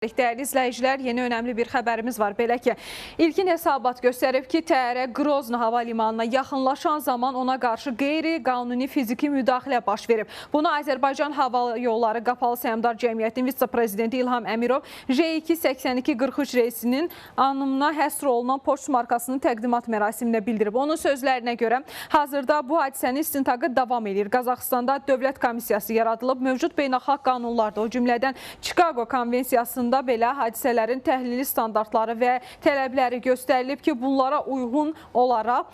Değerli izləyicilər, yeni önəmli bir xəbərimiz var. Belə ki, ilkin hesabat göstərib ki, təyyarə Qrozno hava limanına yaxınlaşan zaman ona qarşı qeyri-qanuni fiziki müdaxilə baş verib. Bunu Azərbaycan Hava Yolları Qapalı Səhmdar Cəmiyyətinin vitse-prezidenti İlham Əmirov J28243 reysinin anımına həsr olunan poçt markasının təqdimat mərasimində bildirib. Onun sözlərinə görə, hazırda bu hadisənin istintaqı davam edir. Qazaxıstanda dövlət komissiyası yaradılıb. Mövcud beynəlxalq qanunlarda, o cümlədən Chicago Konvensiyasında belə hadisələrin təhlili standartları və tələbləri göstərilib ki, bunlara uyğun olaraq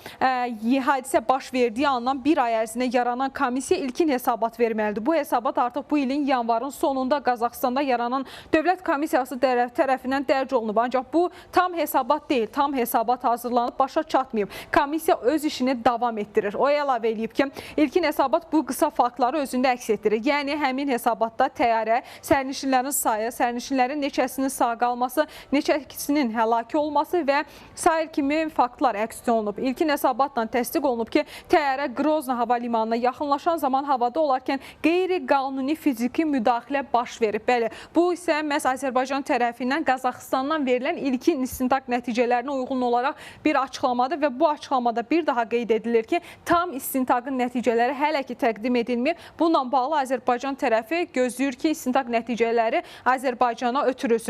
hadisə baş verdiyi andan bir ay ərzində yaranan komissiya ilkin hesabat verməlidir. Bu hesabat artıq bu ilin yanvarın sonunda Qazaxıstanda yaranan dövlət komissiyası tərəfindən dərc olunub. Ancaq bu tam hesabat deyil, tam hesabat hazırlanıb, başa çatmayıb. Komissiya öz işini davam etdirir. O əlavə edib ki, ilkin hesabat bu qısa faktları özündə əks etdirir. Yəni, həmin hesabatda təyyarə, sərnişinlərin sayı, sərnişinlərin neçəsinin sağ qalması, neçəsinin həlak olması və sair kimi faktlar əks olunub. İlkin hesabatla təsdiq olunub ki, təyyarə Qrozno hava limanına yaxınlaşan zaman havada olarkən qeyri-qanuni fiziki müdaxilə baş verib. Bəli, bu isə məhz Azərbaycan tərəfindən Qazaxıstandan verilən ilkin istintaq nəticələrinə uyğun olaraq bir açıqlamadır və bu açıqlamada bir daha qeyd edilir ki, tam istintaqın nəticələri hələ ki təqdim edilmir. Bununla bağlı Azərbaycan tərəfi gözləyir ki, istintaq nəticələri Azərbaycana ötürülsün.